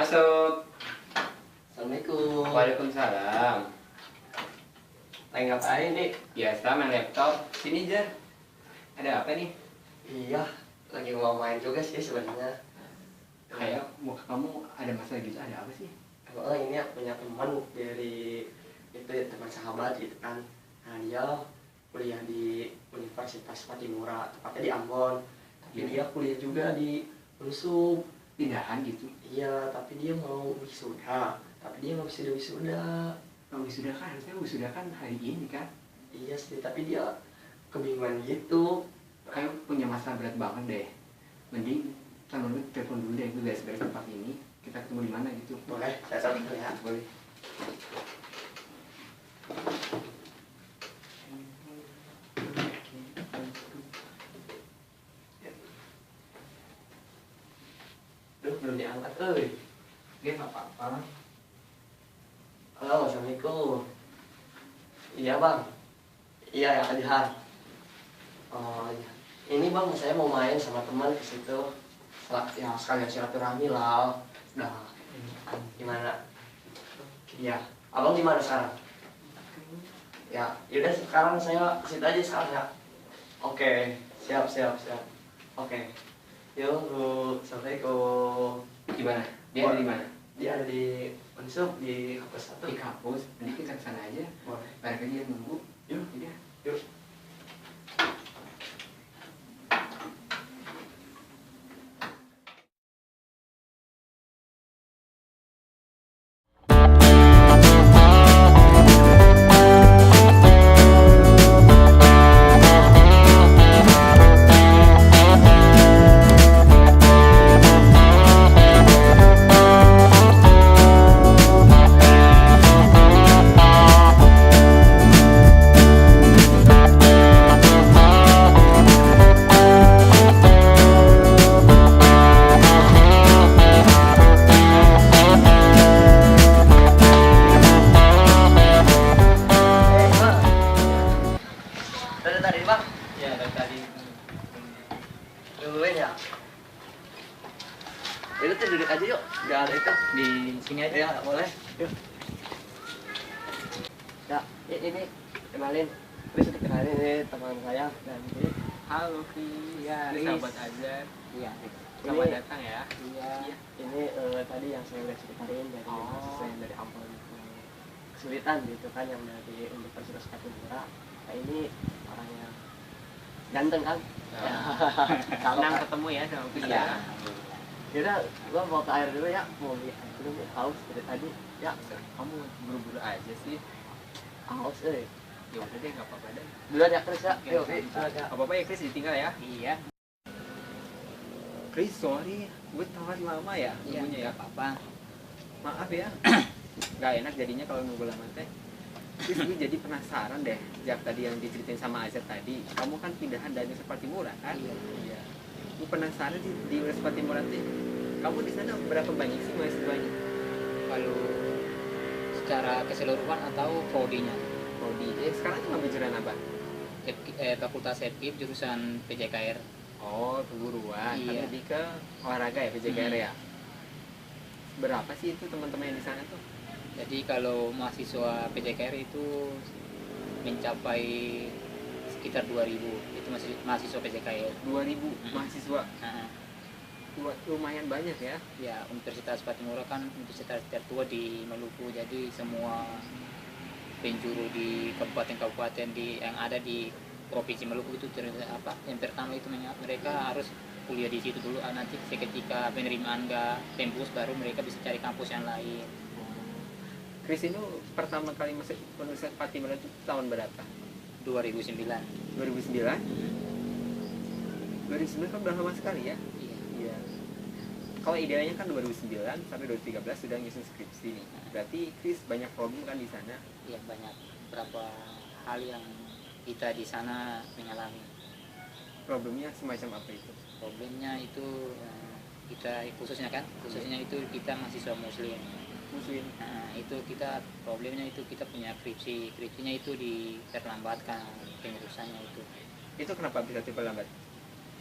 Masuk. Assalamualaikum. Waalaikumsalam. Lagi ngapain nih? Biasa main laptop. Sini Jar. Ada apa nih? Iya, lagi mau main juga sih sebenarnya. Kayak muka kamu ada masalah gitu. Ada apa sih? Emang ini aku punya teman dari itu ya, teman sahabat gitu kan. Nah dia kuliah di Universitas Patimura, tepatnya di Ambon. Tapi Iya. dia kuliah juga di Unsub. Pindahan gitu. Iya, tapi dia mau wisuda. Tapi dia nggak bisa wisuda. Kalau wisuda kan harusnya wisuda kan hari ini kan. Iya sih, tapi dia kebingungan gitu. Kayak punya masalah berat banget deh. Mending temen lu telepon dulu deh. Gue beres-beres tempat ini. Kita ketemu di mana gitu. Boleh, saya saling ya. Boleh. Duh, belum diangkat, euy. Dia nggak apa-apa. Halo, Assalamualaikum. Iya bang. Iya ya Adihan. Oh iya. Ini bang, saya mau main sama teman ke situ. Ya sekalian silaturahmi lah. Nah, gimana? Iya. Abang di mana sekarang? Ya, yaudah sekarang saya ke situ aja sekarang ya. Oke, siap. Oke. Yuk, Assalamualaikum. Gimana? Dia ada di mana? Dia ada di Unsub di kampus 1. Di kampus. Nanti kita kesana aja. Boleh. Barangkali dia nunggu. Yuk. Iya. Yuk. Dari tadi bang, Ya, dari tadi. nungguin ya. Itu tuh duduk aja yuk, nggak ada itu. Di sini aja. Ya boleh. Yuk. Ya, ini kenalin. Chris kenalin ini teman saya dan ini. Halo Ki. Iya, Ini Riz. sahabat Azhar. Iya. Selamat datang ya. Iya. Ini tadi yang saya udah ceritain dari mahasiswa yang dari Ambon kesulitan gitu kan yang dari Universitas Patimura. Nah ini orang yang ganteng kan? Senang ketemu ya sama Ki. Iya. Yaudah, gua mau ke air dulu ya, mau beli air dulu nih, haus dari tadi. Ya, Kamu buru-buru aja sih. haus eh. Ya udah deh, nggak apa-apa deh. Duluan ya Chris ya. Yuk, Nggak duluan ya. apa-apa ya Chris, ditinggal ya. Iya. Chris, sorry, gue telat lama ya nunggunya ya. Apa-apa. Maaf ya. Gak enak jadinya kalau nunggu lama teh. Chris, gue jadi penasaran deh. Sejak tadi yang diceritain sama Azhar tadi, kamu kan pindahan dari Universitas Patimura kan? Iya. Gue penasaran sih di Universitas Patimura teh. Kamu di sana berapa banyak sih mahasiswanya? Kalau secara keseluruhan atau prodinya? Prodi. Sekarang tuh ngambil jurusan apa? Fakultas FKIP jurusan PJKR. Oh, keguruan. Tapi Iya. lebih ke olahraga ya, PJKR ya. Berapa sih itu teman-teman yang di sana tuh? Jadi kalau mahasiswa PJKR itu mencapai sekitar 2000. Itu masih mahasiswa PJKR. 2000 mahasiswa. Nah, Lumayan banyak ya. ya Universitas Patimura kan universitas tertua di Maluku. Jadi semua penjuru di kabupaten-kabupaten yang ada di Provinsi Maluku itu yang pertama itu mereka harus kuliah di situ dulu. Nanti seketika penerimaan nggak tembus baru mereka bisa cari kampus yang lain. Chris ini pertama kali masuk Universitas Patimura itu tahun berapa? 2009. 2009? 2009 kan udah lama sekali ya? Iya. Iya. Kalau idealnya kan 2009 sampai 2013 sudah nyusun skripsi nih. Berarti Chris banyak problem kan di sana? Iya, banyak beberapa hal yang kita di sana mengalami. Problemnya semacam apa itu? Problemnya itu kita khususnya itu kita mahasiswa muslim. Muslim. Nah, itu kita problemnya itu kita punya skripsinya itu diperlambatkan pengurusannya itu. Itu kenapa bisa terlambat?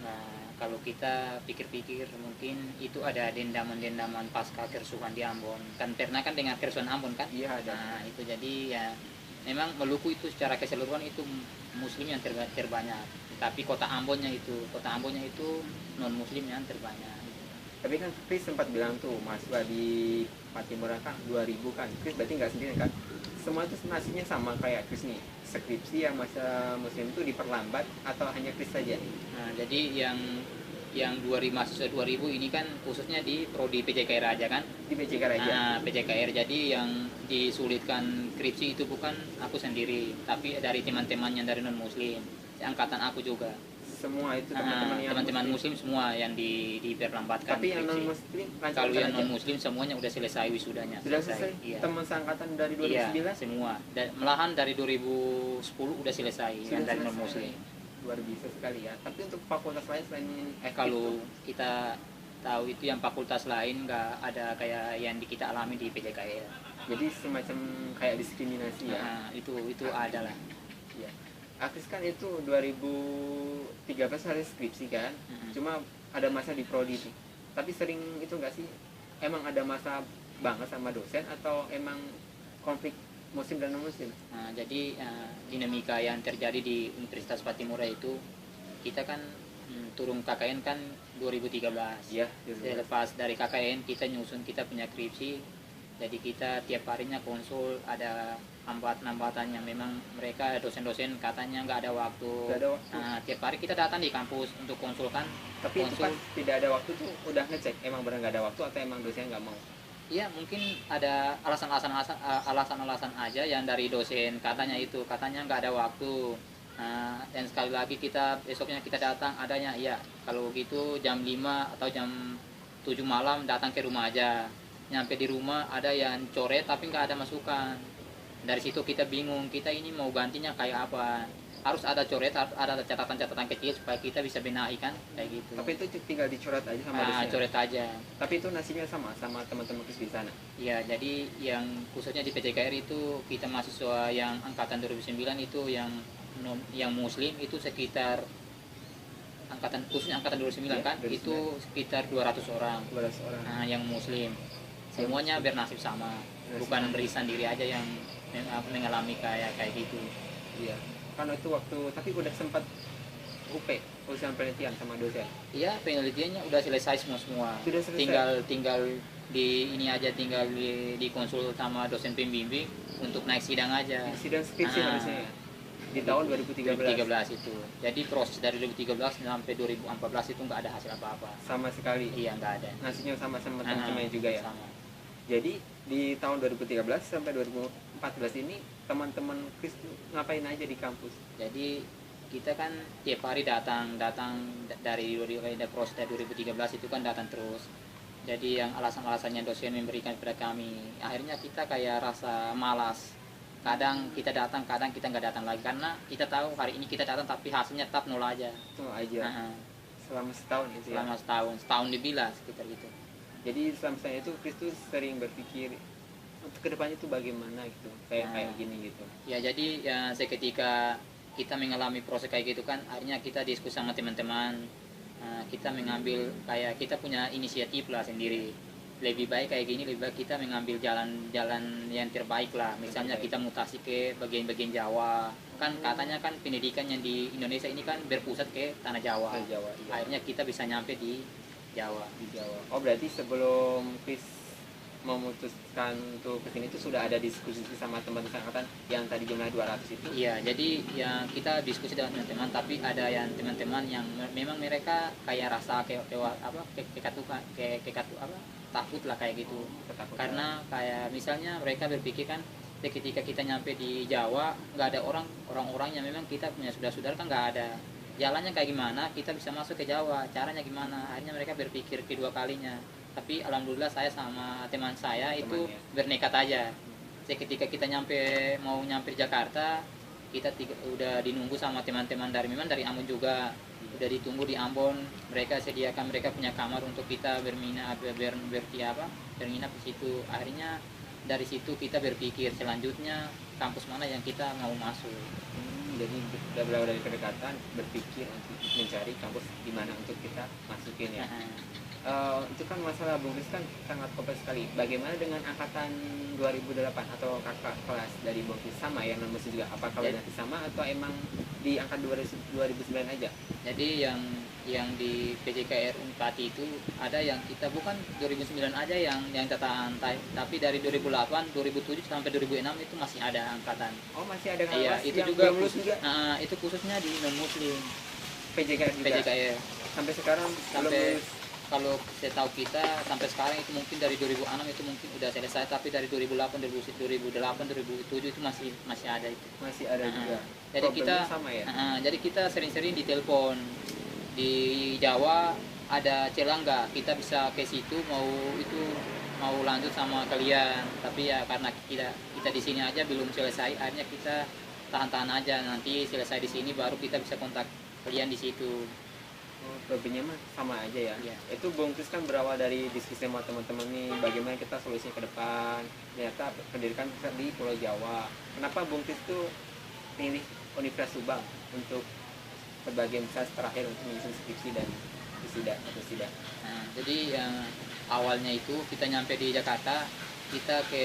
Nah, kalau kita pikir-pikir mungkin itu ada dendaman-dendaman pasca kerusuhan di Ambon. Kan pernah kan dengar kerusuhan Ambon kan? Iya ada. Nah, itu jadi ya memang Maluku itu secara keseluruhan itu muslim yang terbanyak. Tapi kota Ambonnya itu non muslim yang terbanyak. Tapi kan Chris sempat bilang tuh mahasiswa di Patimura kan 2000 kan. Chris berarti nggak sendiri kan? Semua itu nasibnya sama kayak Chris nih. Skripsi yang masa muslim itu diperlambat atau hanya Chris saja? Nah, jadi yang 2000 mahasiswa 2000 ini kan khususnya di prodi PJKR aja kan? Di PJK aja. Nah, PJKR jadi yang disulitkan skripsi itu bukan aku sendiri, tapi dari teman-teman yang dari non muslim, angkatan aku juga. Semua itu teman-teman yang teman-teman muslim semua yang diperlambatkan. Tapi yang skripsi. non muslim Kalau yang non muslim semuanya udah selesai wisudanya. sudah selesai. Iya. Teman seangkatan dari Iya, 2009 semua. Malahan dari 2010 udah selesai yang dari non muslim. Luar biasa sekali ya. Tapi untuk fakultas lain selain Kalau kita tahu itu yang fakultas lain nggak ada kayak yang kita alami di PJKR. jadi semacam kayak diskriminasi ya. Nah, itu ada lah. Iya. Akris kan itu 2013 hari skripsi kan. Cuma ada masa di prodi itu. Tapi sering itu nggak sih? Emang ada masa banget sama dosen atau emang konflik muslim dan non muslim? Nah, jadi dinamika yang terjadi di Universitas Patimura itu kita kan turun KKN kan 2013. Iya. Lepas dari KKN kita nyusun kita punya skripsi. Jadi kita tiap harinya konsul, ada hambatan-hambatan yang memang mereka dosen-dosen katanya nggak ada waktu. Nggak ada waktu. Nah, tiap hari kita datang di kampus untuk konsulkan. Tapi itu pas tidak ada waktu tuh udah ngecek emang benar nggak ada waktu atau emang dosen nggak mau? Iya, mungkin ada alasan-alasan aja yang dari dosen katanya nggak ada waktu. Nah, dan sekali lagi kita besoknya kita datang adanya ya kalau gitu jam 5 atau jam 7 malam datang ke rumah aja. Nyampe di rumah ada yang coret tapi nggak ada masukan. Dari situ kita bingung, kita ini mau gantinya kayak apa. Harus ada coret, harus ada catatan-catatan kecil supaya kita bisa benahi kan kayak gitu. Tapi itu tinggal dicoret aja sama dosen. Coret aja. Tapi itu nasibnya sama teman-teman di sana. Iya, jadi yang khususnya di PJKR itu kita mahasiswa yang angkatan 2009 itu yang muslim itu sekitar khususnya angkatan 2009 kan 2009. itu sekitar 200 orang. 12 orang. Nah, yang muslim semuanya bernasib sama, bukan beri sendiri aja yang mengalami kayak gitu. Iya. Karena itu waktu tapi udah sempat UP urusan penelitian sama dosen. Iya, penelitiannya udah selesai semua. Sudah selesai. Tinggal di ini aja, tinggal di konsul sama dosen pembimbing untuk naik sidang aja. Sidang skripsi harusnya ya. Di tahun 2013. itu. Jadi proses dari 2013 sampai 2014 itu nggak ada hasil apa-apa. Sama sekali. Iya, nggak ada. Nasibnya sama teman-temannya juga ya. Sama. Jadi di tahun 2013 sampai 2014 ini teman-teman Chris ngapain aja di kampus? Jadi kita kan tiap hari datang dari proses dari 2013 itu kan datang terus. Jadi yang alasan-alasannya dosen memberikan kepada kami, akhirnya kita kayak rasa malas. Kadang kita datang, kadang kita nggak datang lagi karena kita tahu hari ini kita datang tapi hasilnya tetap nol aja. Nol aja. Selama setahun itu ya. Selama setahun lebih lah sekitar gitu. Jadi selama saya itu Kristus sering berpikir untuk kedepannya itu bagaimana gitu, kayak gini gitu. Ya jadi ya seketika kita mengalami proses kayak gitu kan, akhirnya kita diskusi sama teman-teman, kita mengambil kayak kita punya inisiatif lah sendiri. Lebih baik kayak gini, lebih baik kita mengambil jalan yang terbaik lah. Misalnya kita mutasi ke bagian-bagian Jawa. Kan katanya kan pendidikan yang di Indonesia ini kan berpusat ke tanah Jawa. Iya. Akhirnya kita bisa nyampe di Jawa. Oh berarti sebelum Chris memutuskan untuk kesini itu sudah ada diskusi sama teman angkatan yang tadi jumlah 200 itu? Iya, jadi ya kita diskusi dengan teman-teman, tapi ada yang teman-teman yang memang mereka kayak rasa takut lah kayak gitu. Ketakutan. Karena kayak misalnya mereka berpikir kan ketika kita nyampe di Jawa nggak ada orang-orang yang memang kita punya saudara-saudara kan nggak ada. Jalannya kayak gimana kita bisa masuk ke Jawa, caranya gimana, akhirnya mereka berpikir kedua kalinya. Tapi alhamdulillah saya sama teman saya itu bernekat aja. Ketika kita mau nyampe Jakarta, kita udah dinunggu sama teman-teman dari Ambon juga, udah ditunggu di Ambon. Mereka punya kamar untuk kita berminat berminat di situ. Akhirnya dari situ kita berpikir selanjutnya kampus mana yang kita mau masuk. jadi berawal dari kedekatan berpikir untuk mencari kampus di mana untuk kita masukin ya. Itu kan masalah Bung Kris kan sangat kompleks sekali. Bagaimana dengan angkatan 2008 atau kakak kelas dari Bung Kris, sama yang non muslim juga? Apakah nanti sama atau emang di angkat 2009 aja? Jadi yang di PJKR Unpati itu ada yang kita bukan 2009 aja yang catatan, tapi dari 2008, 2007 sampai 2006 itu masih ada angkatan. Oh, masih ada Iya, kelas itu yang juga belum lulus juga? Itu khususnya di non muslim PJKR juga? PJKR. Sampai sekarang belum Sampai lulus? kalau saya tahu kita sampai sekarang itu mungkin dari 2006 itu mungkin udah selesai, tapi dari 2008, 2007 itu masih ada itu. Masih ada juga. Jadi kita Problemnya sama ya? jadi kita sering-sering ditelepon di Jawa, ada celah nggak kita bisa ke situ, mau lanjut sama kalian, tapi ya karena kita di sini aja belum selesai, akhirnya kita tahan-tahan aja, nanti selesai di sini baru kita bisa kontak kalian di situ. Oh, problemnya mah sama aja ya. Iya. Itu Bung Kris kan berawal dari diskusi sama teman-teman nih, bagaimana kita solusinya ke depan. Ternyata pendidikan kita di Pulau Jawa. Kenapa Bung Kris tuh pilih Universitas Subang untuk sebagian besar terakhir untuk menyusun skripsi dan wisuda atau sida? Nah, jadi yang awalnya itu kita nyampe di Jakarta, kita ke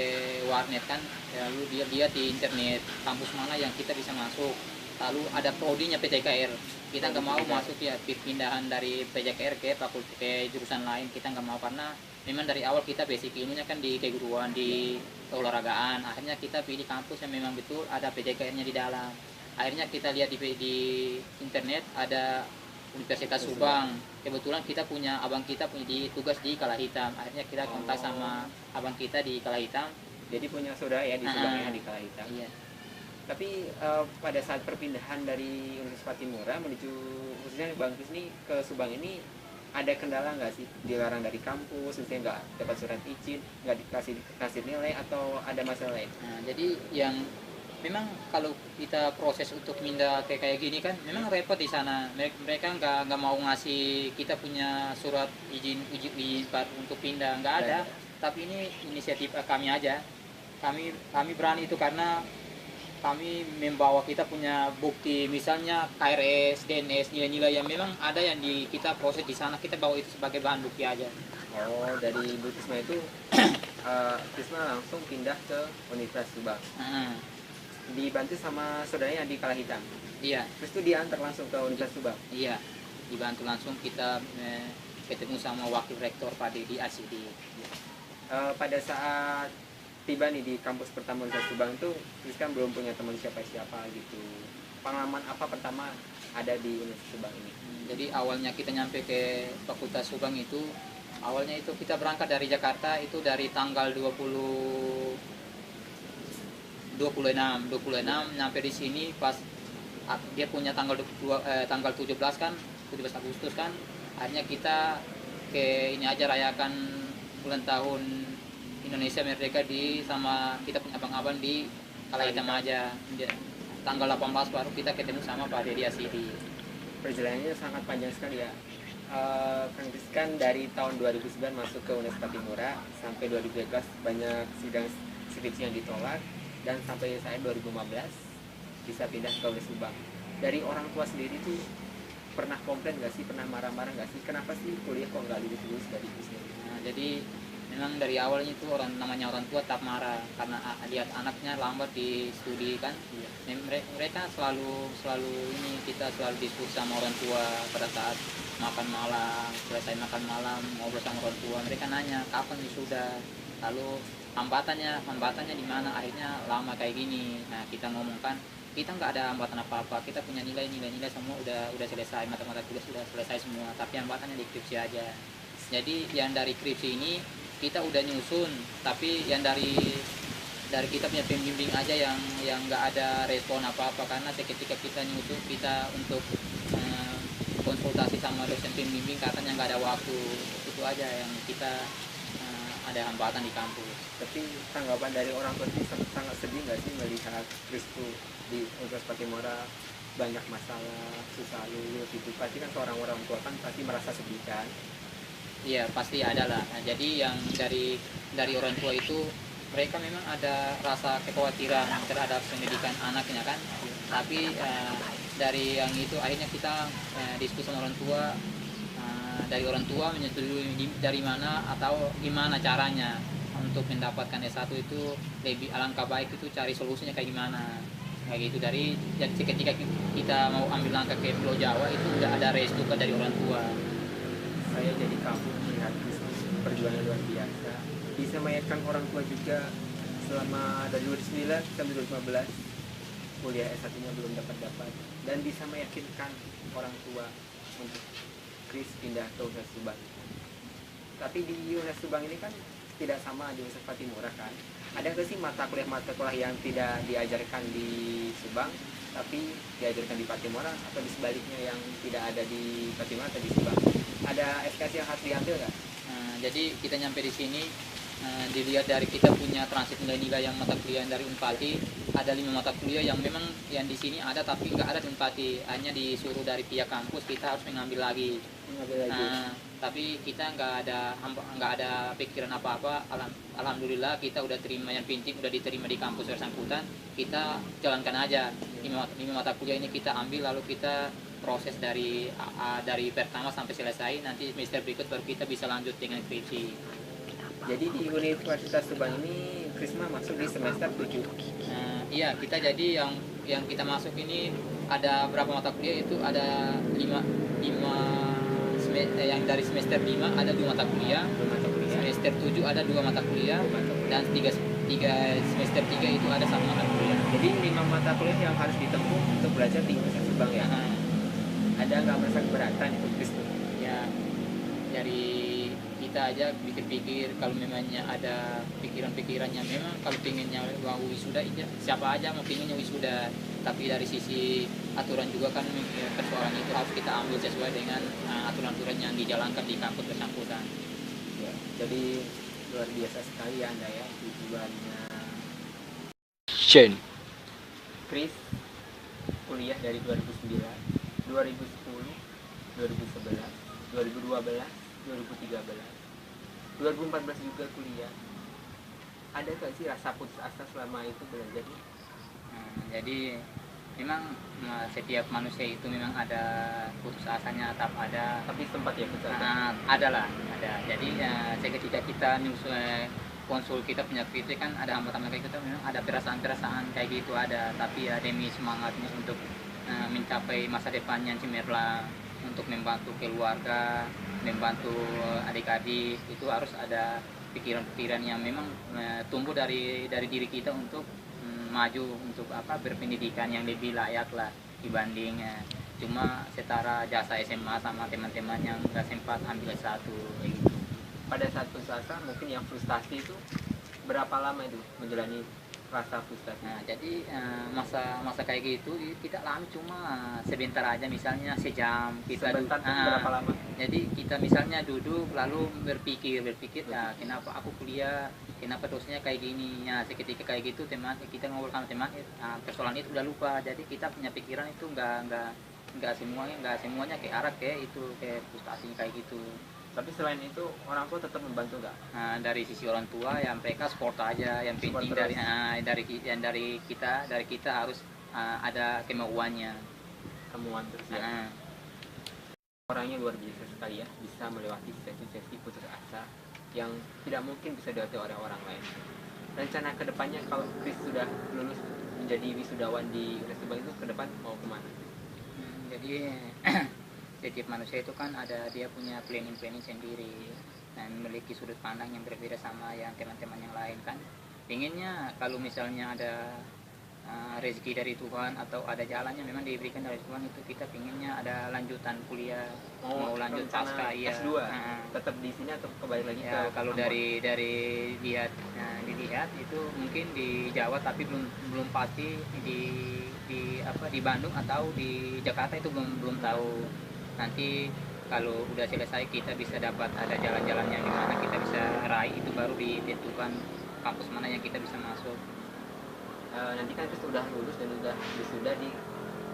warnet kan, lalu dia lihat di internet kampus mana yang kita bisa masuk, lalu ada prodinya PJKR, kita nggak mau masuk ya pindahan dari PJKR ke fakultas ke jurusan lain, kita nggak mau karena memang dari awal kita basic ilmunya kan di keguruan, di keolahragaan, akhirnya kita pilih kampus yang memang betul ada PJKR-nya di dalam. Akhirnya kita lihat di internet ada Universitas Subang. Kebetulan abang kita punya tugas di Kalahitam. Akhirnya kita kontak sama abang kita di Kalahitam. Jadi punya saudara ya di Subang ya, di Kalahitam. Iya. Tapi pada saat perpindahan dari Universitas Patimura menuju khususnya Bang Kris ini ke Subang ini, ada kendala nggak sih? Dilarang dari kampus, misalnya nggak dapat surat izin, nggak dikasih nilai, atau ada masalah lain? Nah, jadi yang memang kalau kita proses untuk pindah kayak gini kan memang repot di sana. Mereka nggak mau ngasih kita punya surat izin untuk pindah, nggak ada. Tapi ini inisiatif kami aja. Kami berani itu karena kami membawa kita punya bukti, misalnya KRS, DNS, nilai-nilai yang memang ada yang kita proses di sana, kita bawa itu sebagai bahan bukti aja. Oh, dari Bu Tisma itu Tisma langsung pindah ke Universitas Subang. Dibantu sama saudaranya di Kalahitam. Iya. Terus itu diantar langsung ke Universitas Subang. Iya, dibantu langsung kita ketemu sama wakil rektor Pak Dedi Asidi. Pada saat tiba nih di kampus pertama Universitas Subang itu, Kris kan belum punya teman siapa-siapa gitu. Pengalaman apa pertama ada di Universitas Subang ini? Jadi awalnya kita nyampe ke Fakultas Subang itu, awalnya itu kita berangkat dari Jakarta itu dari tanggal 26 nyampe di sini pas dia punya tanggal 17 kan, 17 Agustus kan, akhirnya kita ke ini aja rayakan ulang tahun Indonesia Merdeka sama kita punya abang-abang di Kalahitam aja. Tanggal 18 baru kita ketemu sama Pak Dedi Asidi. Perjalanannya sangat panjang sekali ya. Kang Kris kan dari tahun 2009 masuk ke Universitas Patimura sampai 2012 banyak sidang skripsi yang ditolak, dan sampai saya 2015 bisa pindah ke Universitas Subang. Dari orang tua sendiri tuh pernah komplain nggak sih, pernah marah-marah nggak sih, kenapa sih kuliah kok nggak lulus dari itu sendiri? Nah, jadi memang dari awalnya itu namanya orang tua tak marah karena lihat anaknya lambat di studi kan. Mereka selalu ini, kita selalu diskusi sama orang tua pada saat makan malam, selesai makan malam ngobrol sama orang tua, mereka nanya kapan wisuda, lalu hambatannya di mana, akhirnya lama kayak gini. Nah, kita ngomongkan kita nggak ada hambatan apa-apa, kita punya nilai semua udah selesai, mata-mata tulis sudah selesai semua, tapi hambatannya di skripsi aja. Jadi yang dari skripsi ini kita udah nyusun, tapi yang dari kita punya pembimbing aja yang nggak ada respon apa-apa, karena ketika kita nyusun, kita untuk konsultasi sama dosen pembimbing katanya nggak ada waktu, itu aja yang kita ada hambatan di kampus. Tapi tanggapan dari orang tua sih sangat sedih nggak sih melihat Kris tuh di Universitas Patimura banyak masalah, susah lulus gitu? Pasti kan seorang orang tua kan pasti merasa sedih kan? Iya, pasti ada lah. Nah, jadi yang dari orang tua itu mereka memang ada rasa kekhawatiran terhadap pendidikan anaknya kan. Tapi dari yang itu akhirnya kita diskusi sama orang tua, dari orang tua menyetujui dari mana atau gimana caranya untuk mendapatkan S1 itu lebih alangkah baik itu cari solusinya kayak gimana kayak gitu. Jadi ketika kita mau ambil langkah ke Pulau Jawa itu udah ada restu dari orang tua. Saya jadi kamu melihat perjuangan luar biasa, bisa meyakinkan orang tua juga selama dari 2009 sampai 2015 kuliah S1-nya belum dapat dan bisa meyakinkan orang tua untuk Chris pindah ke Universitas Subang. Tapi di Universitas Subang ini kan tidak sama di Universitas Patimura kan. Ada nggak sih mata kuliah yang tidak diajarkan di Subang tapi diajarkan di Patimura, atau di sebaliknya yang tidak ada di Patimura atau di Subang? Ada SKS yang harus diambil nggak? Jadi kita nyampe di sini, dilihat dari kita punya transit nilai-nilai yang mata kuliah dari Unpati, ada 5 mata kuliah yang memang yang di sini ada tapi nggak ada di Unpati, hanya disuruh dari pihak kampus kita harus mengambil lagi. Tapi kita nggak ada pikiran apa-apa. Alhamdulillah kita udah terima, yang penting udah diterima di kampus bersangkutan, kita jalankan aja 5 mata kuliah ini kita ambil, lalu kita proses dari pertama sampai selesai, nanti semester berikut baru kita bisa lanjut dengan skripsi. Jadi di Universitas Subang ini Krisma masuk di semester 7. Iya, kita jadi yang kita masuk ini ada berapa mata kuliah itu ada 5 yang dari semester 5 ada 2 mata kuliah, semester 7 ada 2 mata kuliah, dan 3 semester 3 itu ada 1 mata kuliah. Jadi 5 mata kuliah yang harus ditempuh untuk belajar di Universitas Subang ya. Ada nggak merasa keberatan itu Chris? Ya, dari kita aja pikir-pikir kalau memangnya ada pikiran-pikirannya memang kalau pengennya mau wisuda, siapa aja mau pengennya wisuda, tapi dari sisi aturan juga kan persoalan itu harus kita ambil sesuai dengan aturan-aturan yang dijalankan di kampus bersangkutan. Ya, jadi luar biasa sekali ya Anda ya tujuannya. Shane. Chris kuliah dari 2009, 2010, 2011, 2012, 2013, 2014 juga kuliah. Ada gak sih rasa putus asa selama itu belajar? Jadi memang setiap manusia itu memang ada putus asanya, tapi sempat ya putus asa. Ada. Jadi ketika kita konsul kita punya kritik kan ada hambatan kayak gitu, memang ada perasaan kayak gitu ada, tapi ya demi semangatnya untuk mencapai masa depan yang cemerlang, untuk membantu keluarga, membantu adik-adik, itu harus ada pikiran-pikiran yang memang tumbuh dari diri kita untuk maju, untuk berpendidikan yang lebih layak lah dibanding cuma setara jasa SMA sama teman-teman yang nggak sempat ambil S1 gitu. Pada saat putus asa mungkin yang frustasi itu berapa lama itu menjalani rasa frustasi? Jadi masa kayak gitu kita alami cuma sebentar aja, misalnya sejam kita sebentar. Berapa lama? Jadi kita misalnya duduk lalu berpikir ya kenapa aku kuliah, kenapa dosanya kayak gini ya. Seketika kayak gitu kita ngobrol sama teman, persoalan itu udah lupa. Jadi kita punya pikiran itu nggak semuanya ke arah ke frustasi kayak gitu. Tapi selain itu orang tua tetap membantu nggak? Dari sisi orang tua ya mereka support aja, yang penting dari kita harus ada kemauan terus ya. Orangnya luar biasa sekali ya, bisa melewati sesi-sesi putus asa yang tidak mungkin bisa dilewati oleh orang lain. Rencana kedepannya kalau Chris sudah lulus menjadi wisudawan di Universitas Subang itu ke depan mau kemana? Jadi setiap manusia itu kan ada dia punya planning sendiri dan memiliki sudut pandang yang berbeda sama yang teman-teman yang lain kan. Inginnya kalau misalnya ada rezeki dari Tuhan atau ada jalannya memang diberikan dari Tuhan, itu kita pinginnya ada lanjutan kuliah, mau lanjut pasca S2 tetap di sini atau kembali lagi ya, kalau dari dilihat itu mungkin di Jawa, tapi belum pasti di Bandung atau di Jakarta itu belum tahu. Nanti kalau udah selesai kita bisa dapat ada jalan-jalan yang dimana kita bisa raih, itu baru ditentukan kampus mana yang kita bisa masuk. Nanti kan Chris sudah lulus dan sudah wisuda di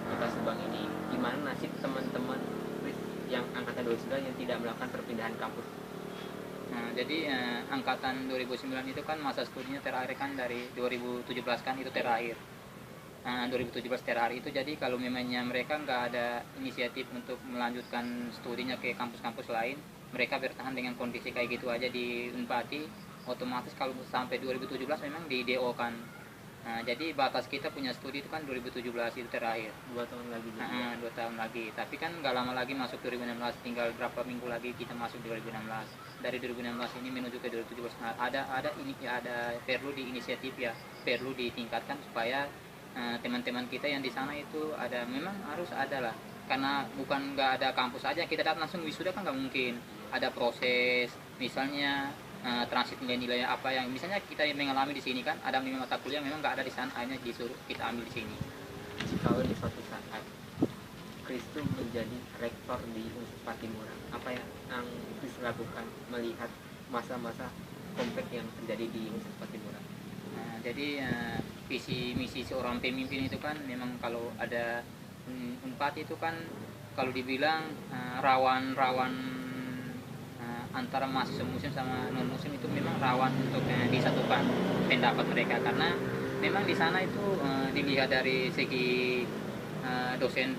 Kota Subang ini, gimana nasib teman-teman Chris yang angkatan 2009 yang tidak melakukan perpindahan kampus? Jadi angkatan 2009 itu kan masa studinya terakhir kan dari 2017 kan itu terakhir. 2017 terakhir itu. Jadi kalau memangnya mereka nggak ada inisiatif untuk melanjutkan studinya ke kampus-kampus lain, mereka bertahan dengan kondisi kayak gitu aja di Unpati, otomatis kalau sampai 2017 memang di DO kan. Jadi batas kita punya studi itu kan 2017 itu terakhir. 2 tahun lagi. 2 tahun lagi. Tapi kan nggak lama lagi masuk 2016, tinggal berapa minggu lagi kita masuk 2016. Dari 2016 ini menuju ke 2017. Ada perlu diinisiatif ya, perlu ditingkatkan supaya teman-teman kita yang di sana itu memang harus ada lah. Karena bukan nggak ada kampus aja kita datang langsung wisuda kan nggak mungkin. Ada proses, misalnya transit nilai-nilai apa yang misalnya kita mengalami di sini kan, ada 5 mata kuliah memang nggak ada di sana, akhirnya disuruh kita ambil di sini. Jika di suatu saat Chris itu menjadi rektor di Universitas Patimura, apa yang Chris lakukan melihat masa-masa komplek yang terjadi di Universitas Patimura? Jadi visi misi seorang pemimpin itu kan memang kalau ada Unpad itu kan kalau dibilang rawan antara mahasiswa muslim sama non muslim itu memang rawan untuk disatukan pendapat mereka, karena memang di sana itu dilihat dari segi dosen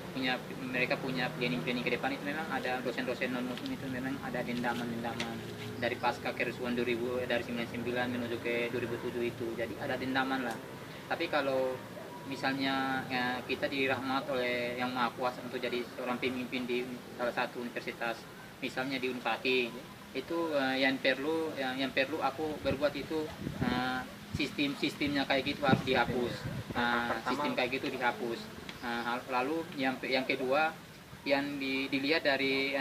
mereka punya planning ke depan itu memang ada dosen-dosen non muslim itu memang ada dendaman dari pasca kerusuhan 2000 dari 99 menuju ke 2007 itu, jadi ada dendaman lah. Tapi kalau misalnya kita dirahmat oleh yang maha kuasa untuk jadi seorang pemimpin di salah satu universitas, misalnya di Unpati, itu yang perlu aku berbuat itu sistemnya kayak gitu harus dihapus. Sistem kayak gitu dihapus. Lalu yang kedua yang dilihat dari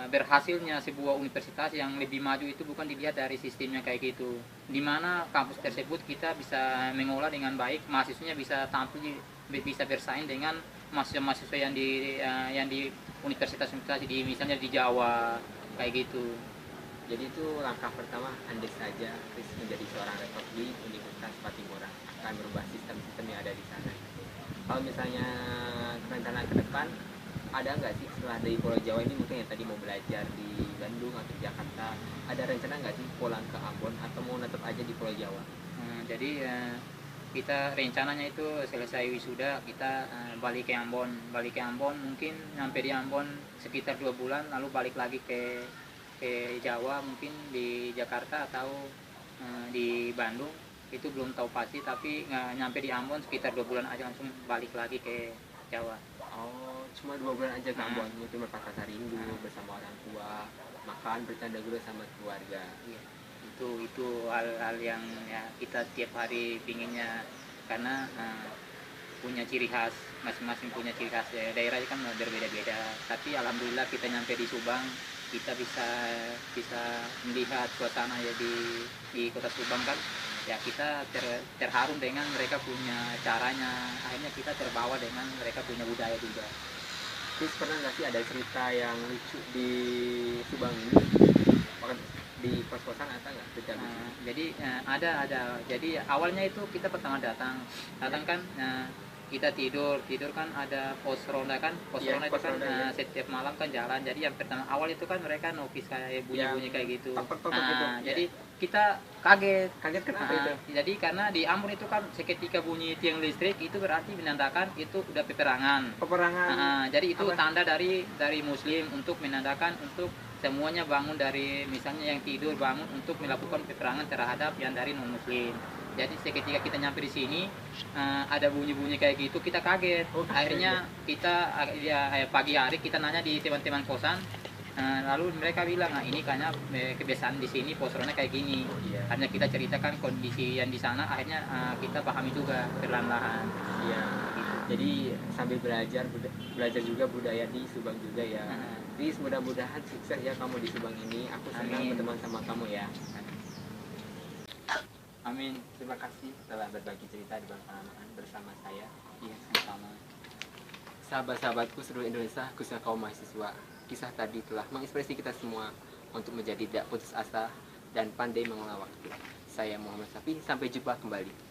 berhasilnya sebuah universitas yang lebih maju itu bukan dilihat dari sistemnya kayak gitu, dimana kampus tersebut kita bisa mengolah dengan baik, mahasiswanya bisa tampil, bisa bersaing dengan mahasiswa yang di universitas-universitas di misalnya di Jawa kayak gitu. Jadi itu langkah pertama, andai saja Chris menjadi seorang rektor di Universitas Patimura akan merubah sistem-sistem yang ada di sana. Kalau misalnya rencana ke depan, ada nggak sih setelah dari Pulau Jawa ini mungkin yang tadi mau belajar di Bandung atau Jakarta, ada rencana nggak sih pulang ke Ambon atau mau tetap aja di Pulau Jawa? Jadi kita rencananya itu selesai wisuda kita balik ke Ambon mungkin sampai di Ambon sekitar 2 bulan, lalu balik lagi ke Jawa, mungkin di Jakarta atau di Bandung, itu belum tahu pasti, tapi nyampe di Ambon sekitar 2 bulan aja langsung balik lagi ke Jawa. Oh, cuma 2 bulan aja ke Ambon, mungkin berpakaian rindu bersama orang tua, makan bercanda dulu sama keluarga. Iya. Itu hal-hal yang ya kita tiap hari pinginnya, karena punya ciri khas, masing-masing punya ciri khas ya. Daerah kan berbeda-beda, tapi alhamdulillah kita nyampe di Subang, kita bisa melihat suasana ya di kota Subang kan ya, kita terharu dengan mereka punya caranya, akhirnya kita terbawa dengan mereka punya budaya juga. Terus pernah nggak sih ada cerita yang lucu di Subang ini? Di kos-kosan ada nggak cerita lucu? Jadi ada. Jadi awalnya itu kita pertama datang kan kita tidur kan ada pos ronda kan, ronda itu kan setiap malam kan jalan. Jadi yang pertama awal itu kan mereka notice kayak bunyi kayak gitu. Gitu. Jadi kita kaget Kenapa itu? Jadi karena di Ambon itu kan seketika bunyi tiang listrik itu berarti menandakan itu udah peperangan. Jadi itu tanda dari Muslim untuk menandakan untuk semuanya bangun, dari misalnya yang tidur bangun untuk melakukan peperangan terhadap yang dari non Muslim. Jadi seketika kita nyampe di sini ada bunyi-bunyi kayak gitu, kita kaget. Akhirnya kita pagi hari kita nanya di teman-teman kosan, lalu mereka bilang ini kayaknya kebiasaan di sini posronnya kayak gini. Hanya kita ceritakan kondisi yang di sana, akhirnya kita pahami juga perlahan-lahan. Iya. Gitu. Jadi sambil belajar juga budaya di Subang juga ya. Riz, mudah-mudahan sukses ya kamu di Subang ini. Aku senang berteman sama kamu ya. Amin. Terima kasih telah berbagi cerita di pengalaman bersama saya. Iya, sama-sama. Sahabat-sahabatku seluruh Indonesia, khususnya kaum mahasiswa, kisah tadi telah menginspirasi kita semua untuk menjadi tidak putus asa dan pandai mengelola waktu. Saya Muhammad Safi, sampai jumpa kembali.